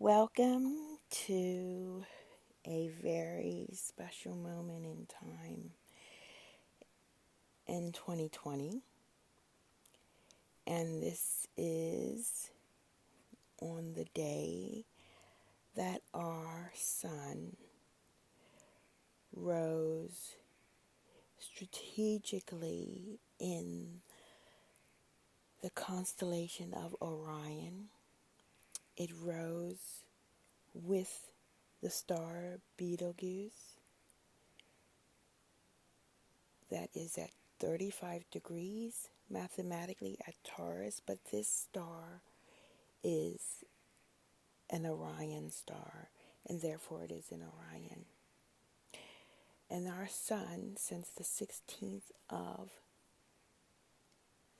Welcome to a very special moment in time in 2020, and this is on the day that our sun rose strategically in the constellation of Orion. It rose with the star Betelgeuse that is at 35 degrees mathematically at Taurus, but this star is an Orion star, and therefore it is in Orion. And our sun, since the 16th of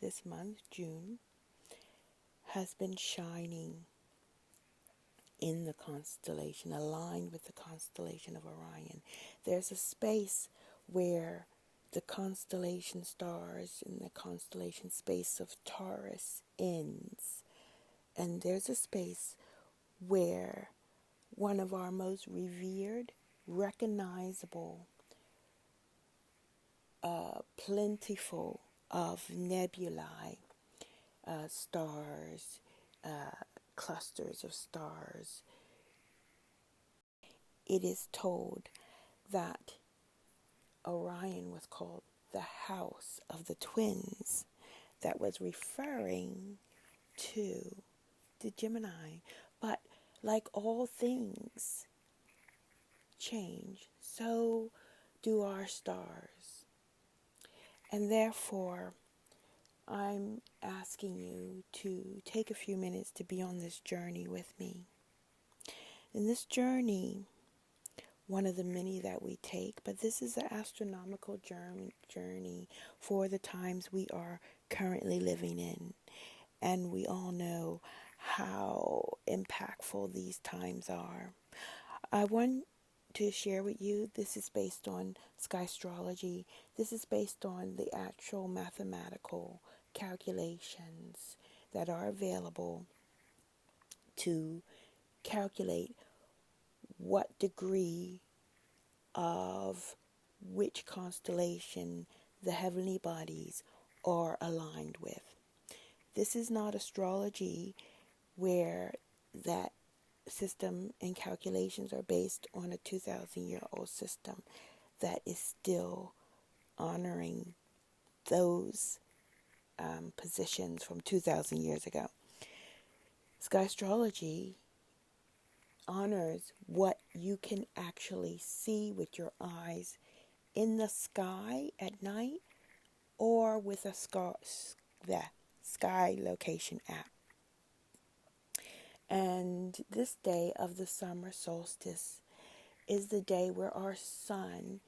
this month, June, has been shining in the constellation, aligned with the constellation of Orion. There's a space where the constellation stars in the constellation space of Taurus ends. And there's a space where one of our most revered, recognizable, plentiful of nebulae, stars, clusters of stars. It is told that Orion was called the house of the twins. That was referring to the Gemini. But like all things change, so do our stars. And therefore, I'm asking you to take a few minutes to be on this journey with me. In this journey, one of the many that we take, but this is an astronomical journey for the times we are currently living in. And we all know how impactful these times are. I want to share with you, this is based on Skystrology. This is based on the actual mathematical calculations that are available to calculate what degree of which constellation the heavenly bodies are aligned with. This is not astrology where that system and calculations are based on a 2,000-year-old system that is still honoring those positions from 2,000 years ago. Skystrology honors what you can actually see with your eyes in the sky at night or with a sky location app. And this day of the summer solstice is the day where our sun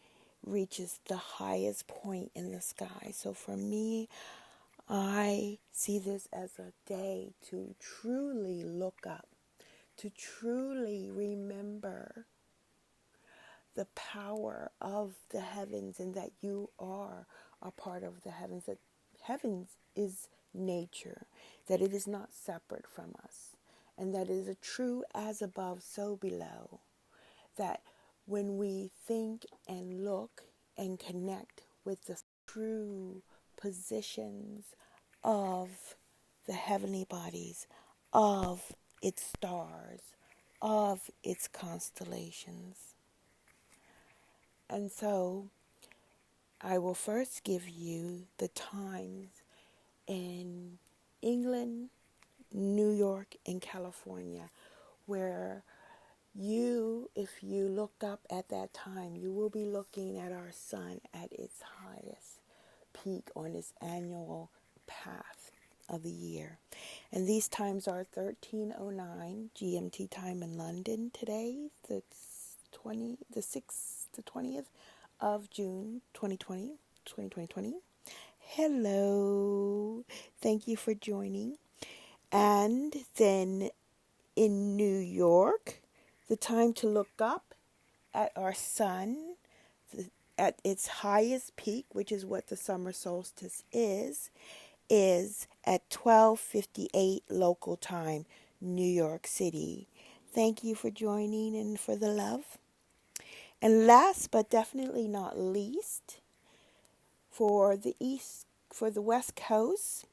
reaches the highest point in the sky. So for me, I see this as a day to truly look up, to truly remember the power of the heavens and that you are a part of the heavens, that heavens is nature, that it is not separate from us, and that it is a true as above, so below, that when we think and look and connect with the true positions of the heavenly bodies, of its stars, of its constellations. And so I will first give you the times in England, New York, and California, where if you look up at that time, you will be looking at our sun at its highest peak on its annual path of the year. And these times are 13:09 GMT time in London today, the 20th of June 2020. Hello. Thank you for joining. And then in New York, the time to look up at our sun at its highest peak, which is what the summer solstice is at 12:58 local time, New York City. Thank you for joining and for the love. And last but definitely not least, for the West Coast,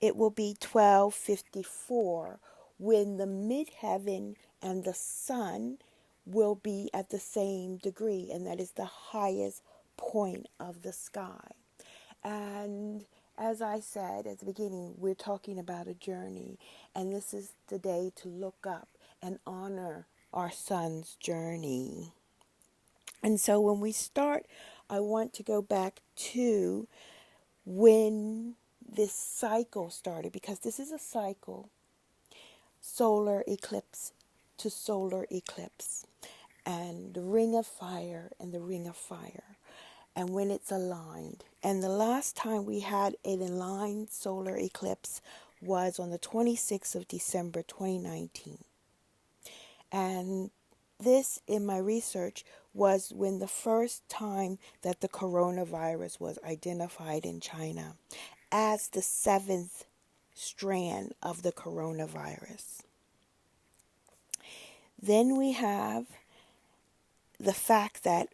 it will be 12:54 when the midheaven and the sun will be at the same degree, and that is the highest point of the sky. And as I said at the beginning, we're talking about a journey, and this is the day to look up and honor our sun's journey. And so when we start, I want to go back to when this cycle started, because this is a cycle, solar eclipse to solar eclipse, and the ring of fire and the ring of fire, and when it's aligned. And the last time we had an aligned solar eclipse was on the 26th of December 2019. And this, in my research, was when the first time that the coronavirus was identified in China as the seventh strand of the coronavirus. Then we have the fact that,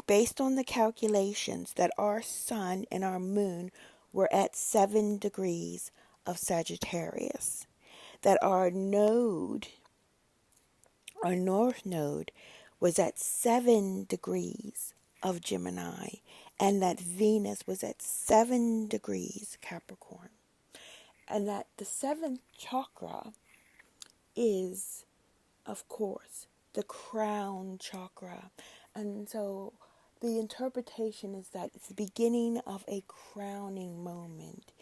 based on the calculations, that our sun and our moon were at 7 degrees of Sagittarius, that our north node was at 7 degrees of Gemini, and that Venus was at 7 degrees Capricorn, and that the seventh chakra is, of course, the crown chakra. And so the interpretation is that it's the beginning of a crowning moment.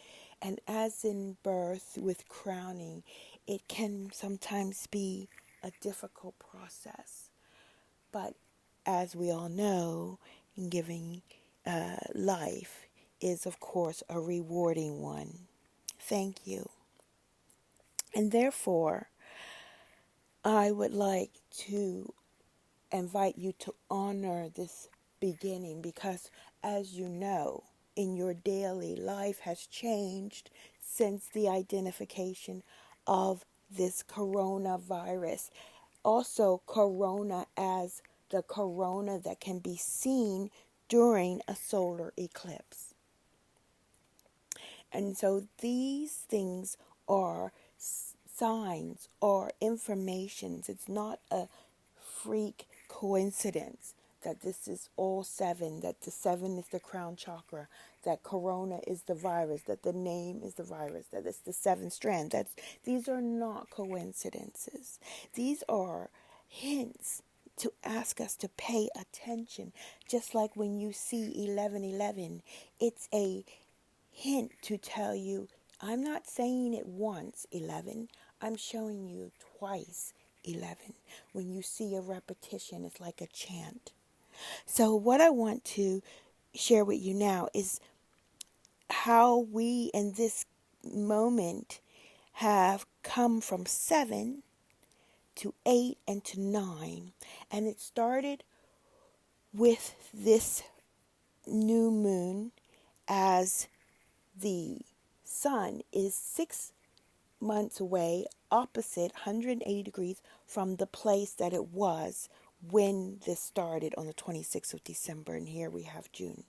And as in birth with crowning, it can sometimes be a difficult process. But as we all know, giving life is, of course, a rewarding one. Thank you. And therefore, I would like to invite you to honor this beginning, because, as you know, in your daily life has changed since the identification of this coronavirus. Also, corona as the corona that can be seen during a solar eclipse. And so these things are signs or informations. It's not a freak coincidence that this is all 7, that the 7 is the crown chakra, that corona is the virus, that the name is the virus, that it's the 7th strand. These are not coincidences. These are hints to ask us to pay attention. Just like when you see 1111, it's a hint to tell you, I'm not saying it once, 11. I'm showing you twice, 11. When you see a repetition, it's like a chant. So what I want to share with you now is how we in this moment have come from 7 to 8 and to 9. And it started with this new moon, as the sun is 6 months away, opposite 180 degrees from the place that it was when this started on the 26th of December, and here we have June.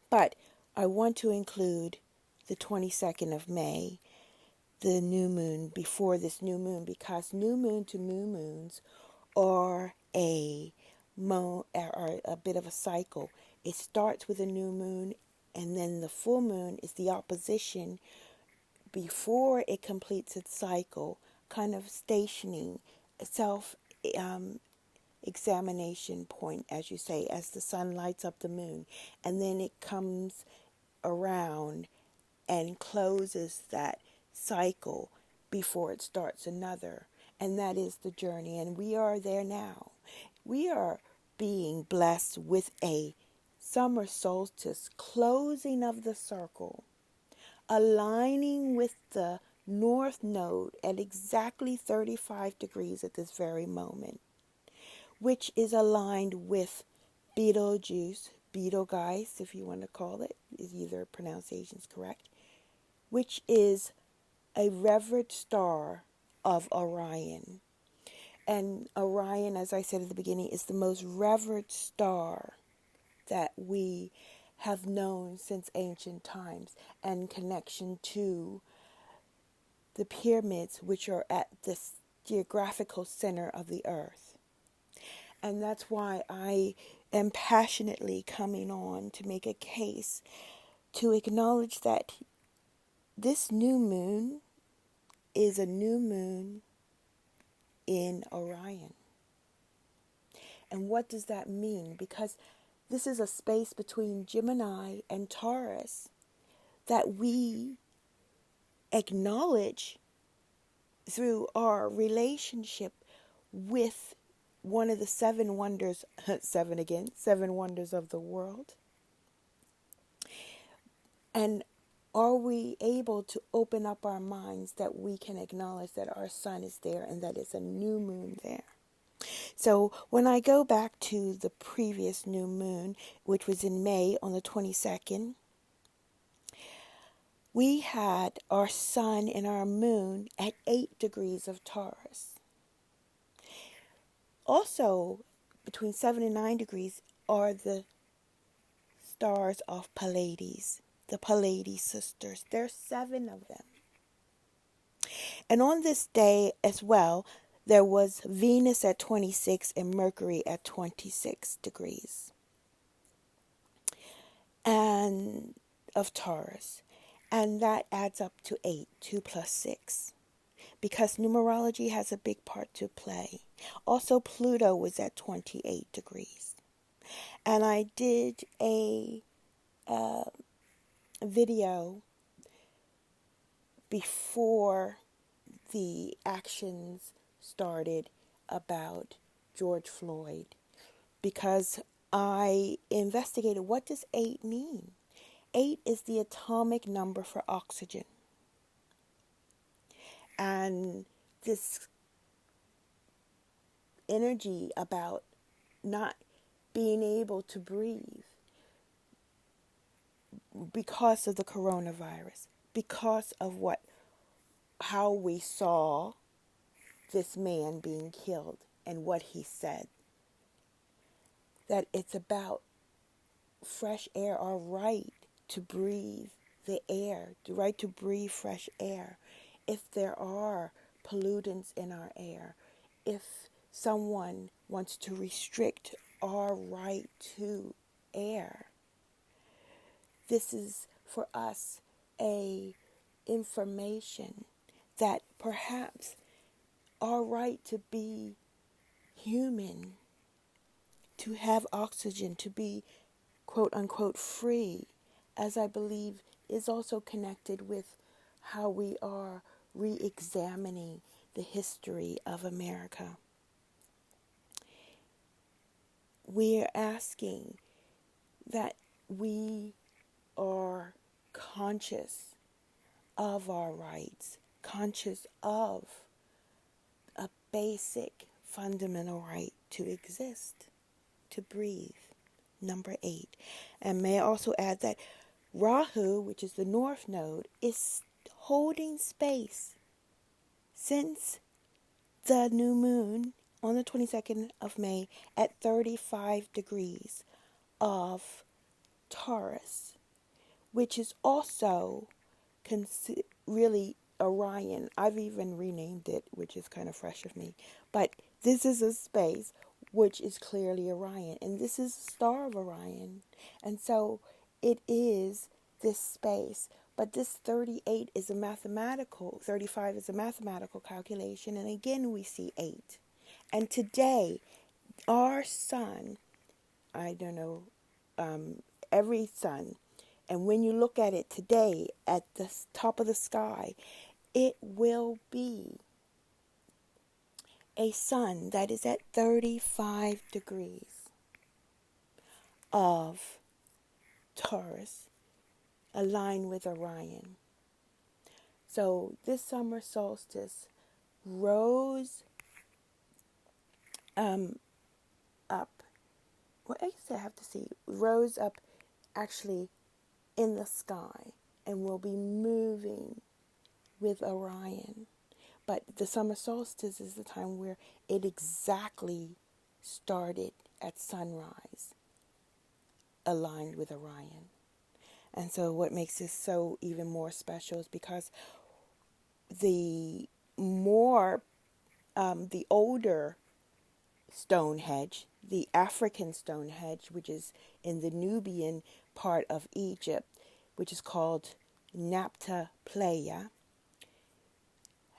But I want to include the 22nd of May, the new moon, before this new moon, because new moon to new moons are a bit of a cycle. It starts with a new moon, and then the full moon is the opposition before it completes its cycle, kind of stationing, examination point, as you say, as the sun lights up the moon. And then it comes around and closes that cycle before it starts another. And that is the journey. And we are there now. We are being blessed with a summer solstice, closing of the circle, aligning with the north node at exactly 35 degrees at this very moment, which is aligned with Betelgeuse, Betelgeuse, if you want to call it, is either pronunciation is correct, which is a revered star of Orion. And Orion, as I said at the beginning, is the most revered star that we have known since ancient times, and connection to the pyramids, which are at the geographical center of the earth. And that's why I am passionately coming on to make a case to acknowledge that this new moon is a new moon in Orion. And what does that mean? Because this is a space between Gemini and Taurus that we acknowledge through our relationship with one of the seven wonders, seven wonders of the world. And are we able to open up our minds that we can acknowledge that our sun is there and that it's a new moon there? So when I go back to the previous new moon, which was in May on the 22nd, we had our sun and our moon at 8 degrees of Taurus. Also, between 7 and 9 degrees are the stars of Pleiades, the Pleiades sisters. There's 7 of them. And on this day as well, there was Venus at 26 and Mercury at 26 degrees and of Taurus. And that adds up to 8, 2 plus 6. Because numerology has a big part to play. Also, Pluto was at 28 degrees. And I did a video before the actions started about George Floyd, because I investigated, what does 8 mean? 8 is the atomic number for oxygen. And this energy about not being able to breathe because of the coronavirus, because of how we saw this man being killed and what he said, that it's about fresh air, our right to breathe the air, the right to breathe fresh air. If there are pollutants in our air, if someone wants to restrict our right to air, this is for us a information that perhaps our right to be human, to have oxygen, to be quote unquote free, as I believe is also connected with how we are re-examining the history of America. We're asking that we are conscious of our rights, conscious of a basic fundamental right to exist, to breathe. Number 8. And may I also add that Rahu, which is the north node, is holding space since the new moon on the 22nd of May at 35 degrees of Taurus, which is also really Orion. I've even renamed it, which is kind of fresh of me. But this is a space which is clearly Orion. And this is the star of Orion. And so it is this space. But this 35 is a mathematical calculation. And again, we see 8. And today, our sun, I don't know, every sun, and when you look at it today at the top of the sky, it will be a sun that is at 35 degrees of Taurus, aligned with Orion. So this summer solstice rose up. Well, I guess I have to see. Rose up actually in the sky and will be moving with Orion. But the summer solstice is the time where it exactly started at sunrise, aligned with Orion. And so what makes this so even more special is because the the older Stonehenge, the African Stonehenge, which is in the Nubian part of Egypt, which is called Napta Playa,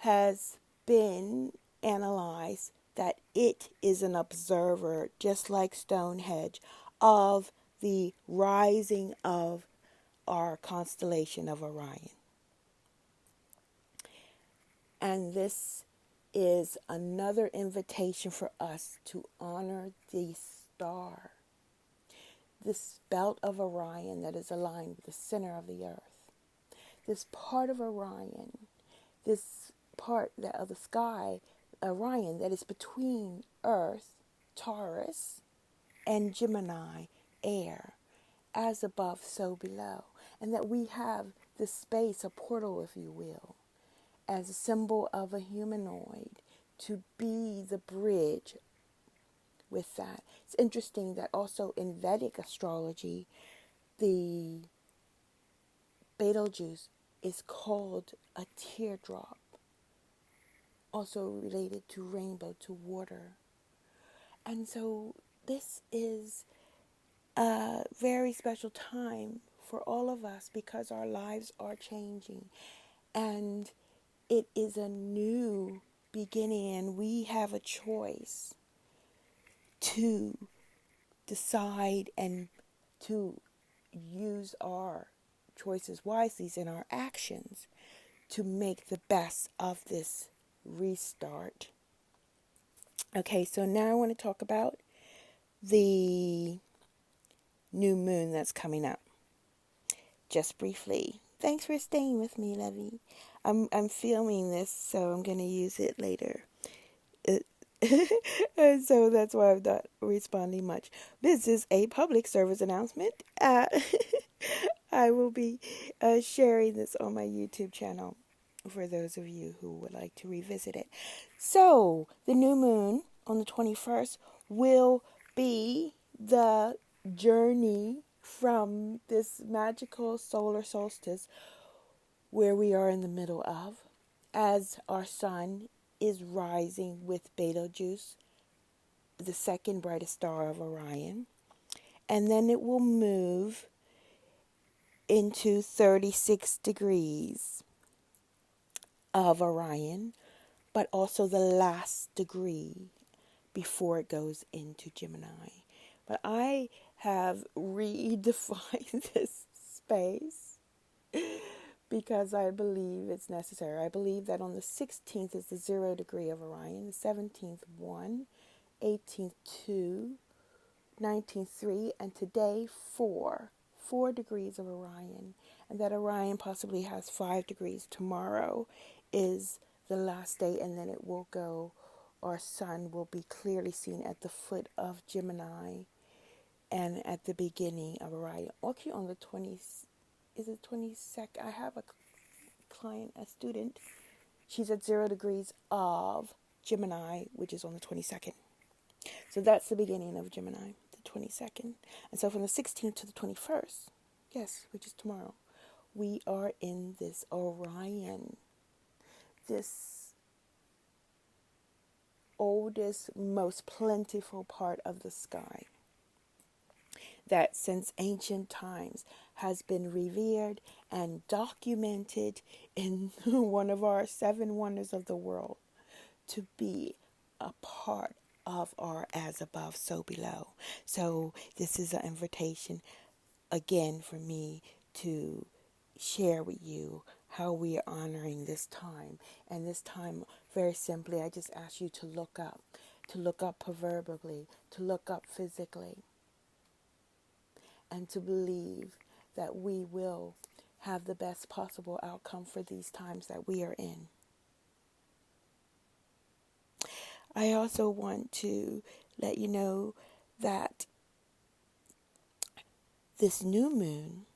has been analyzed that it is an observer, just like Stonehenge, of the rising of our constellation of Orion. And this is another invitation for us to honor the star, this belt of Orion that is aligned with the center of the earth. This part of Orion, this part of the sky, Orion, that is between Earth, Taurus, and Gemini, air, as above, so below. And that we have this space, a portal, if you will, as a symbol of a humanoid to be the bridge with that. It's interesting that also in Vedic astrology, the Betelgeuse is called a teardrop, also related to rainbow, to water. And so this is a very special time for all of us because our lives are changing. And it is a new beginning, and we have a choice to decide and to use our choices wisely in our actions to make the best of this restart. Okay, so now I want to talk about the new moon that's coming up. Just briefly. Thanks for staying with me, Levy. I'm filming this, so I'm going to use it later. And so that's why I'm not responding much. This is a public service announcement. I will be sharing this on my YouTube channel for those of you who would like to revisit it. So, the new moon on the 21st will be the journey from this magical solar solstice where we are in the middle of, as our sun is rising with Betelgeuse, the second brightest star of Orion. And then it will move into 36 degrees of Orion, but also the last degree before it goes into Gemini. But I have redefined this space because I believe it's necessary. I believe that on the 16th is the 0 degree of Orion, the 17th 1, 18th 2, 19th 3, and today 4 degrees of Orion, and that Orion possibly has 5 degrees. Tomorrow is the last day, and then it will go, our sun will be clearly seen at the foot of Gemini and at the beginning of Orion. Okay, on the 20th, is it 22nd? I have a client, a student, she's at 0 degrees of Gemini, which is on the 22nd. So that's the beginning of Gemini, the 22nd. And so from the 16th to the 21st, yes, which is tomorrow, we are in this Orion, this oldest, most plentiful part of the sky that since ancient times has been revered and documented in one of our 7 wonders of the world to be a part of our as above, so below. So this is an invitation again for me to share with you how we are honoring this time. And this time, very simply, I just ask you to look up proverbially, to look up physically, and to believe that we will have the best possible outcome for these times that we are in. I also want to let you know that this new moon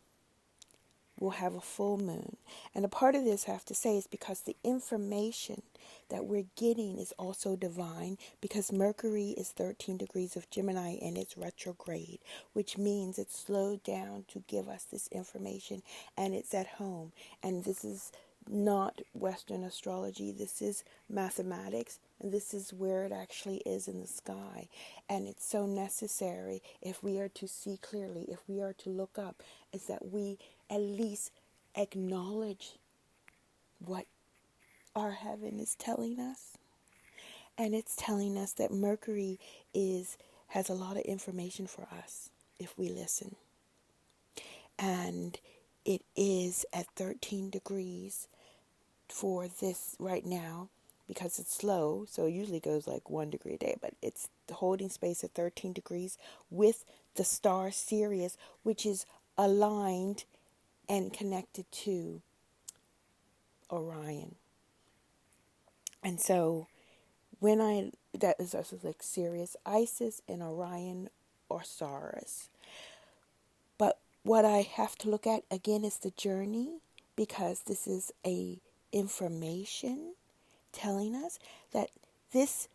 we'll have a full moon. And a part of this I have to say is because the information that we're getting is also divine, because Mercury is 13 degrees of Gemini and it's retrograde, which means it's slowed down to give us this information, and it's at home. And this is not Western astrology. This is mathematics, and this is where it actually is in the sky. And it's so necessary if we are to see clearly, if we are to look up, is that we at least acknowledge what our heaven is telling us. And it's telling us that Mercury has a lot of information for us if we listen. And it is at 13 degrees for this right now, because it's slow, so it usually goes like 1 degree a day, but it's holding space at 13 degrees with the star Sirius, which is aligned and connected to Orion. And so that is also like Sirius, Isis, and Orion or Saurus. But what I have to look at again is the journey, because this is a information telling us that this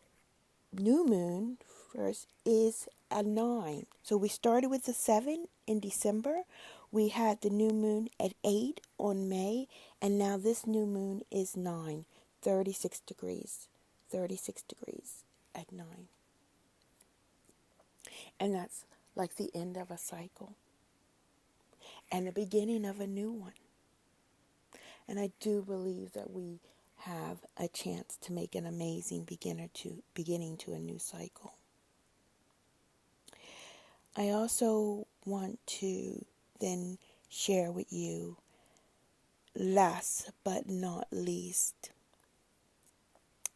new moon first is a 9. So we started with the 7 in December. We had the new moon at 8 on May, and now this new moon is 9, 36 degrees. 36 degrees at 9. And that's like the end of a cycle and the beginning of a new one. And I do believe that we have a chance to make an amazing beginning to a new cycle. I also want to then share with you, last but not least,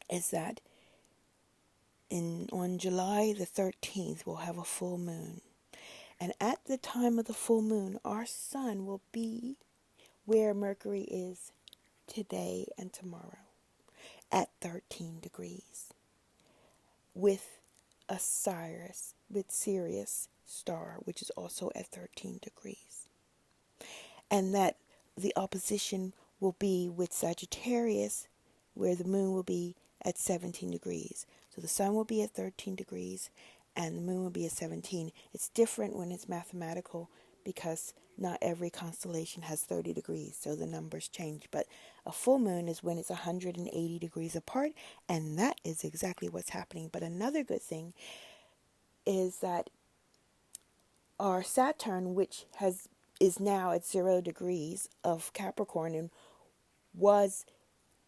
is that on July the 13th, we'll have a full moon. And at the time of the full moon, our sun will be where Mercury is today and tomorrow, at 13 degrees, with Sirius star, which is also at 13 degrees. And that the opposition will be with Sagittarius, where the moon will be at 17 degrees. So the sun will be at 13 degrees and the moon will be at 17. It's different when it's mathematical, because not every constellation has 30 degrees, so the numbers change. But a full moon is when it's 180 degrees apart, and that is exactly what's happening. But another good thing is that our Saturn, which is now at 0 degrees of Capricorn and was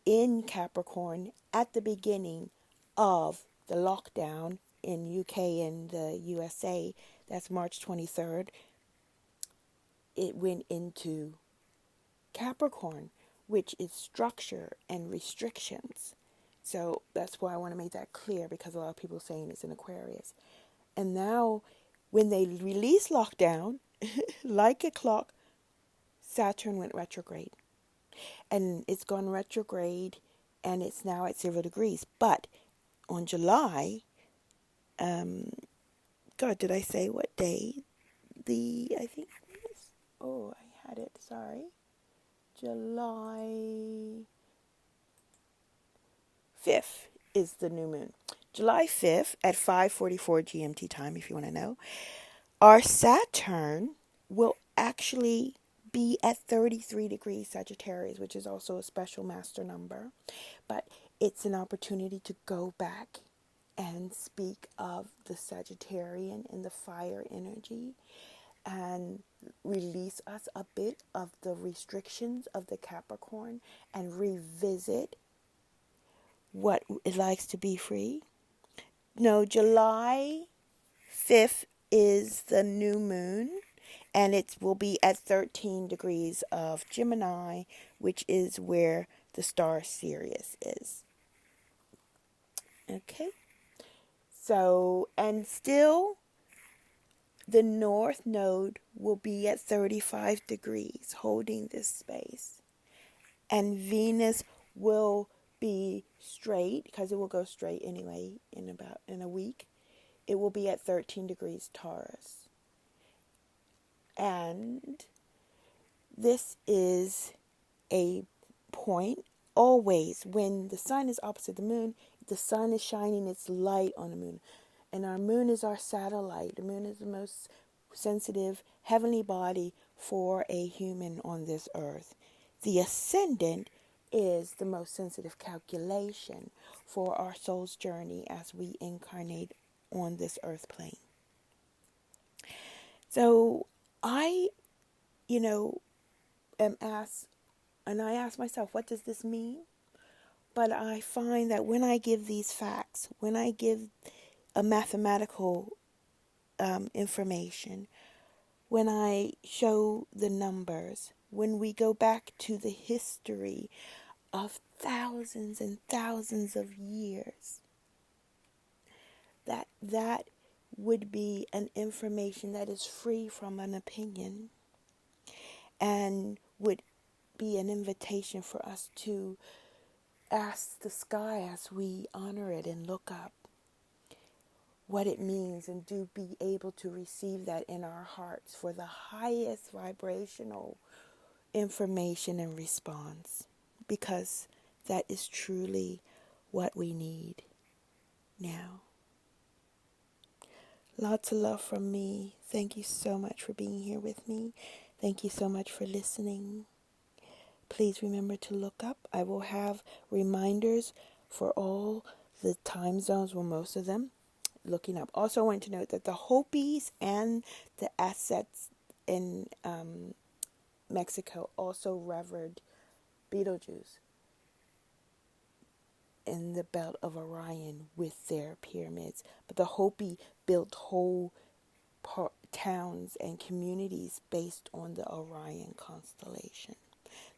in Capricorn at the beginning of the lockdown in UK and the USA, that's March 23rd, it went into Capricorn, which is structure and restrictions. So that's why I want to make that clear, because a lot of people are saying it's in Aquarius. And now when they release lockdown, like a clock, Saturn went retrograde. And it's gone retrograde, and it's now at 0 degrees. But on July, God, did I say what day? I think it was, I had it, sorry. July 5th is the new moon. July 5th at 5:44 GMT time, if you want to know. Our Saturn will actually be at 33 degrees Sagittarius, which is also a special master number. But it's an opportunity to go back and speak of the Sagittarian and the fire energy, and release us a bit of the restrictions of the Capricorn, and revisit what it likes to be free. No, July 5th is the new moon, and it will be at 13 degrees of Gemini, which is where the star Sirius is. Okay. So, and still, the North Node will be at 35 degrees, holding this space. And Venus will be straight, because it will go straight anyway in a week. It will be at 13 degrees Taurus. And this is a point always when the sun is opposite the moon, the sun is shining its light on the moon. And our moon is our satellite. The moon is the most sensitive heavenly body for a human on this earth. The ascendant is the most sensitive calculation for our soul's journey as we incarnate on this earth plane. So I, am asked, and I ask myself, what does this mean? But I find that when I give these facts, when I give a mathematical information, when I show the numbers, when we go back to the history of thousands and thousands of years, that would be an information that is free from an opinion and would be an invitation for us to ask the sky as we honor it and look up what it means, and do be able to receive that in our hearts for the highest vibrational information and response, because that is truly what we need now. Lots of love from me. Thank you so much for being here with me. Thank you so much for listening. Please remember to look up. I will have reminders for all the time zones, well, most of them, looking up. Also, I want to note that the Hopis and the Aztecs in Mexico also revered Betelgeuse in the belt of Orion with their pyramids. But the Hopi built whole towns and communities based on the Orion constellation.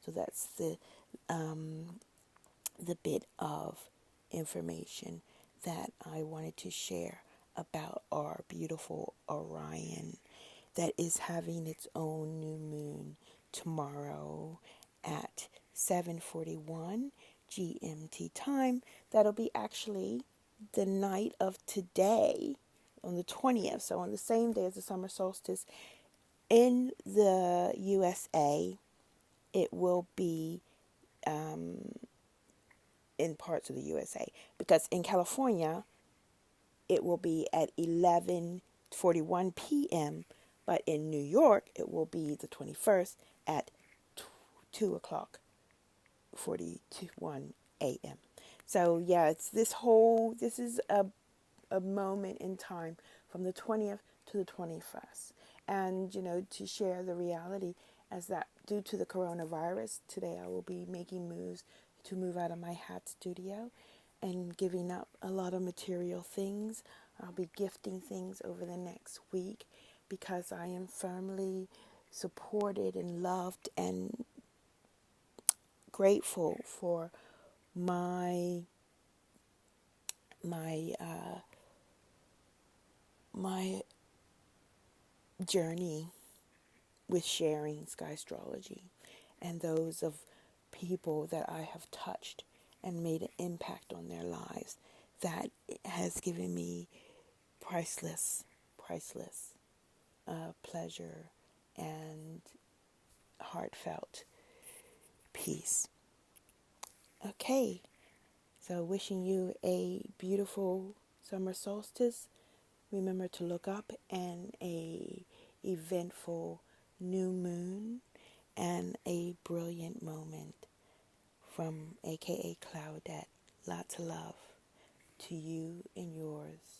So that's the bit of information that I wanted to share about our beautiful Orion that is having its own new moon tomorrow at 7:41 GMT time. That'll be actually the night of today on the 20th, so on the same day as the summer solstice in the USA. It will be in parts of the USA, because in California it will be at 11:41 p.m., but in New York it will be the 21st at 2:41 a.m. So yeah, this is a moment in time from the 20th to the 21st. And, to share the reality as that due to the coronavirus, today I will be making moves to move out of my hat studio and giving up a lot of material things. I'll be gifting things over the next week because I am firmly supported and loved and grateful for my journey with sharing Skystrology and those of people that I have touched and made an impact on their lives. That has given me priceless pleasure and heartfelt peace. Okay, so wishing you a beautiful summer solstice. Remember to look up, and a eventful new moon and a brilliant moment from AKA Claudette. Lots of love to you and yours.